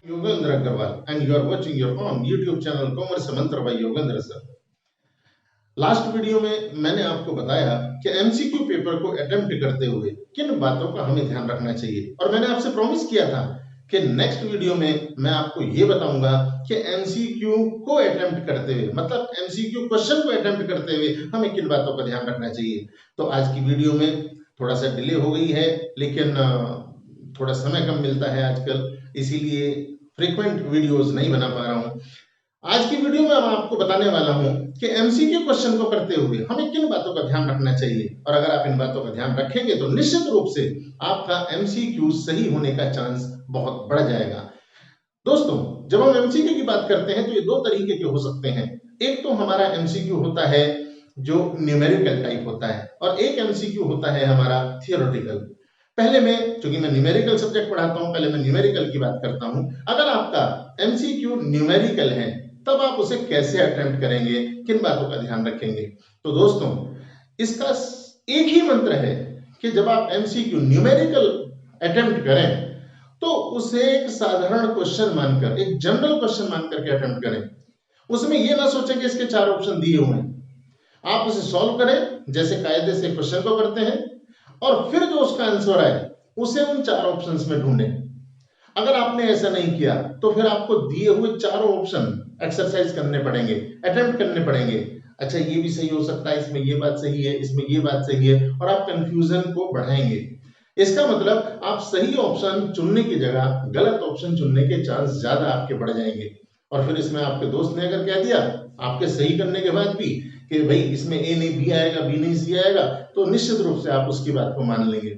Yogendra Agarwal, and you are watching your own YouTube channel Commerce Mantra by Yogendra sir. Last video में मैंने आपको बताया कि MCQ paper को attempt करते हुए किन बातों का हमें ध्यान रखना चाहिए, और मैंने आपसे प्रॉमिस किया था कि नेक्स्ट वीडियो में मैं आपको ये बताऊंगा कि एमसीक्यू को अटेम्प्ट करते हुए, मतलब एमसीक्यू क्वेश्चन को अटेम्प्ट करते हुए हमें किन बातों का ध्यान रखना चाहिए। तो आज की वीडियो में थोड़ा सा डिले हो गई है, लेकिन थोड़ा समय कम मिलता है आजकल, इसीलिए फ्रीक्वेंट वीडियोस नहीं बना पा रहा हूं। आज की वीडियो में मैं आपको बताने वाला हूं कि एमसीक्यू क्वेश्चन को करते हुए हमें किन बातों का ध्यान रखना चाहिए, और अगर आप इन बातों का ध्यान रखेंगे तो निश्चित रूप से आपका एमसीक्यू सही होने का चांस बहुत बढ़ जाएगा। दोस्तों, जब हम एमसीक्यू की बात करते हैं तो ये दो तरीके के हो सकते हैं। एक तो हमारा एमसीक्यू होता है जो न्यूमेरिकल टाइप होता है, और एक एमसीक्यू होता है हमारा थियोरेटिकल। पहले मैं, चूंकि मैं न्यूमेरिकल सब्जेक्ट पढ़ाता हूं, पहले मैं न्यूमेरिकल की बात करता हूं। अगर आपका एमसीक्यू न्यूमेरिकल है तब आप उसे कैसे अटेम्प्ट करेंगे, किन बातों का ध्यान रखेंगे। तो दोस्तों, इसका एक ही मंत्र है कि जब आप एमसीक्यू न्यूमेरिकल अटेम्प्ट करें तो उसे एक साधारण क्वेश्चन मानकर, एक जनरल क्वेश्चन मानकर के अटेम्प्ट करें। उसमें यह ना सोचें कि इसके 4 ऑप्शन दिए हुए हैं, आप उसे सॉल्व करें जैसे कायदे से क्वेश्चन को करते हैं, और फिर जो उसका आंसर आए उसे उन 4 ऑप्शंस में ढूंढें। अगर आपने ऐसा नहीं किया तो फिर आपको दिए हुए 4 ऑप्शन एक्सरसाइज करने पड़ेंगे, अटेम्प्ट करने पड़ेंगे। अच्छा, ये भी सही हो सकता है, इसमें ये बात सही है, इसमें ये बात सही है, और आप कंफ्यूजन को बढ़ाएंगे। इसका मतलब आप सही ऑप्शन चुनने की जगह गलत ऑप्शन चुनने के चांस ज्यादा आपके बढ़ जाएंगे। और फिर इसमें आपके दोस्त ने अगर कह दिया आपके सही करने के बाद भी कि भाई इसमें ए नहीं बी आएगा, बी नहीं सी आएगा, तो निश्चित रूप से आप उसकी बात को मान लेंगे।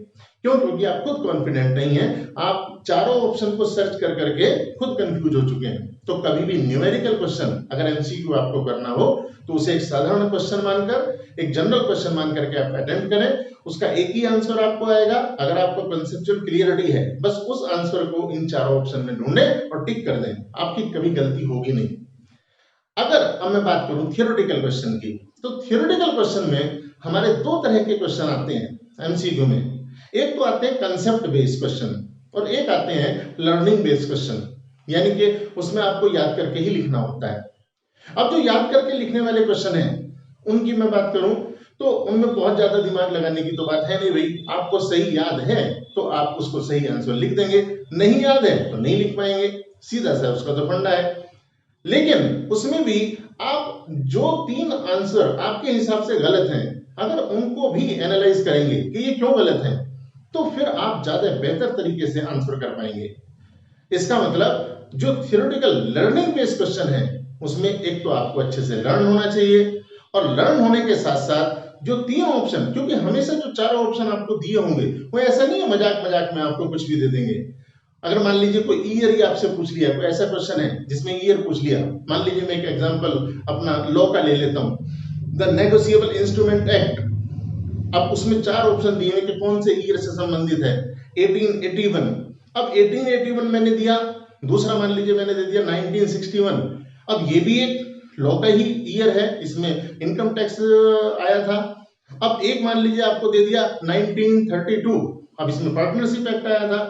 क्यों? क्योंकि आप खुद कॉन्फिडेंट नहीं है, आप चारों ऑप्शन को सर्च कर करके खुद कंफ्यूज हो चुके हैं। तो कभी भी न्यूमेरिकल क्वेश्चन अगर एमसीक्यू आपको करना हो तो उसे एक साधारण क्वेश्चन मानकर, एक जनरल क्वेश्चन मान करके आप अटेम्प्ट करें। उसका एक ही आंसर आपको आएगा। अगर आपको कंसेप्चुअल क्लियरिटी है, बस उस आंसर को इन चारों ऑप्शन में ढूंढें और टिक कर दें, आपकी कभी गलती होगी नहीं। अगर अब मैं बात करूं थियोरेटिकल क्वेश्चन की, तो थियोरेटिकल क्वेश्चन में हमारे 2 तरह के क्वेश्चन आते हैं एमसीक्यू में। एक तो आते हैं कंसेप्ट बेस्ड क्वेश्चन, और एक आते हैं लर्निंग बेस्ड क्वेश्चन, यानी कि उसमें आपको याद करके ही लिखना होता है। अब जो याद करके लिखने वाले क्वेश्चन हैं उनकी मैं बात करूं तो उनमें बहुत ज्यादा दिमाग लगाने की तो बात है नहीं भाई। आपको सही याद है तो आप उसको सही आंसर लिख देंगे, नहीं याद है तो नहीं लिख पाएंगे, सीधा सा उसका तो फंडा है। लेकिन उसमें भी आप जो 3 आंसर आपके हिसाब से गलत हैं, अगर उनको भी एनालाइज करेंगे कि ये क्यों गलत हैं, तो फिर आप ज्यादा बेहतर तरीके से आंसर कर पाएंगे। इसका मतलब जो थियोरेटिकल लर्निंग बेस्ड क्वेश्चन है उसमें एक तो आपको अच्छे से लर्न होना चाहिए, और लर्न होने के साथ साथ जो 3 ऑप्शन, क्योंकि हमेशा जो 4 ऑप्शन आपको दिए होंगे वो ऐसा नहीं है मजाक मजाक में आपको कुछ भी दे देंगे। अगर मान लीजिए कोई ईयर ही आपसे पूछ लिया, कोई ऐसा क्वेश्चन है जिसमें ईयर पूछ लिया, मान लीजिए मैं एक एग्जांपल अपना लॉ का ले लेता हूं, द नेगोशिएबल इंस्ट्रूमेंट एक्ट। अब उसमें 4 ऑप्शन दिए हैं कि कौन से ईयर से संबंधित है, 1881। अब 1881 मैंने दिया, दूसरा मान लीजिए मैंने दे दिया 1961। अब ये भी एक लॉ का ही ईयर है, इसमें इनकम टैक्स आया था। अब एक मान लीजिए आपको दे दिया 1932, अब इसमें पार्टनरशिप एक्ट आया था।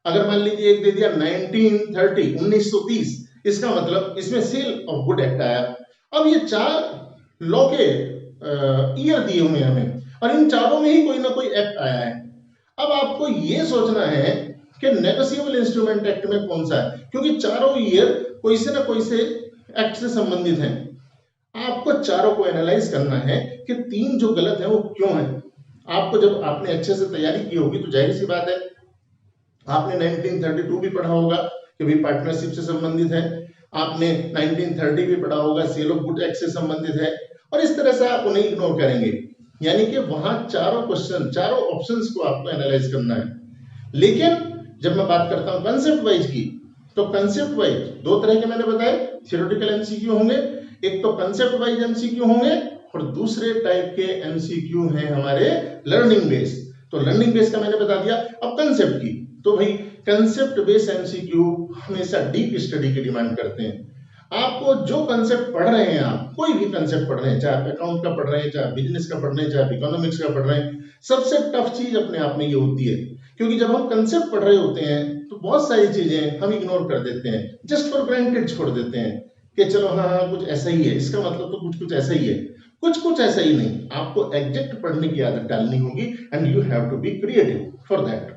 अगर मान लीजिए एक दे दिया 1930, इसका मतलब इसमें सेल ऑफ गुड एक्ट आया। अब ये 4 लॉ के ईयर दिए हुए हैं हमें, और इन चारों में ही कोई ना कोई एक्ट आया है। अब आपको ये सोचना है कि नेगोशिएबल इंस्ट्रूमेंट एक्ट में कौन सा है, क्योंकि चारों ईयर कोई से ना कोई से एक्ट से संबंधित हैं। आपको चारों को एनालाइज करना है कि 3 जो गलत है वो क्यों है। आपको जब आपने अच्छे से तैयारी की होगी तो जाहिर सी बात है आपने 1932 भी पढ़ा होगा कि भाई पार्टनरशिप से संबंधित है, आपने 1930 भी पढ़ा होगा सेल ऑफ गुड एक्ट से संबंधित है, और इस तरह से आप उन्हें इग्नोर करेंगे। यानी कि वहां चारों क्वेश्चन, चारों ऑप्शंस को आपको एनालाइज करना है। लेकिन जब मैं बात करता हूं कंसेप्ट वाइज की, तो कंसेप्ट वाइज 2 तरह के मैंने बताए थियोरेटिकल एमसीक्यू होंगे। एक तो कंसेप्ट वाइज एमसीक्यू होंगे, और दूसरे टाइप के एमसीक्यू हैं हमारे लर्निंग बेस्ड। तो लर्निंग बेस्ड का मैंने बता दिया। अब कंसेप्ट की, तो भाई कंसेप्ट बेस्ड एमसीक्यू हमेशा डीप स्टडी की डिमांड करते हैं। आपको जो कंसेप्ट पढ़ रहे हैं, आप कोई भी कंसेप्ट पढ़ रहे हैं, चाहे आप अकाउंट का पढ़ रहे हैं, चाहे बिजनेस का पढ़ रहे हैं, चाहे इकोनॉमिक्स का पढ़ रहे हैं, सबसे टफ चीज अपने आप में ये होती है, क्योंकि जब हम कंसेप्ट पढ़ रहे होते हैं तो बहुत सारी चीजें हम इग्नोर कर देते हैं, जस्ट फॉर ग्रांटेड छोड़ देते हैं कि चलो हाँ हाँ कुछ ऐसा ही है, इसका मतलब तो कुछ कुछ ऐसा ही है। कुछ कुछ ऐसा ही नहीं, आपको एग्जैक्ट पढ़ने की आदत डालनी होगी and you have to be creative for that.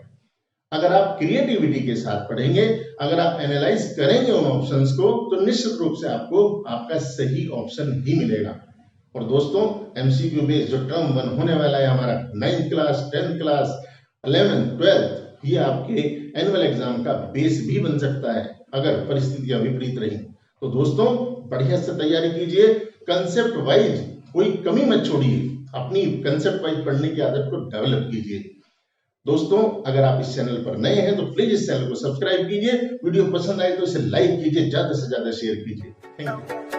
अगर आप क्रिएटिविटी के साथ पढ़ेंगे, अगर आप एनालाइज करेंगे उन ऑप्शंस को, तो निश्चित रूप से आपको आपका सही ऑप्शन ही मिलेगा। और दोस्तों, एमसीक्यू बेस्ड जो टर्म 1 होने वाला है हमारा 9th class, 10th class, 11th, 12th, ये आपके एनुअल एग्जाम का बेस भी बन सकता है अगर परिस्थितियां विपरीत रही। तो दोस्तों, बढ़िया से तैयारी कीजिए, कंसेप्ट वाइज कोई कमी मत छोड़िए, अपनी कंसेप्ट वाइज पढ़ने की आदत को डेवलप कीजिए। दोस्तों, अगर आप इस चैनल पर नए हैं तो प्लीज इस चैनल को सब्सक्राइब कीजिए, वीडियो पसंद आए तो इसे लाइक कीजिए, ज्यादा से ज्यादा शेयर कीजिए। Thank you.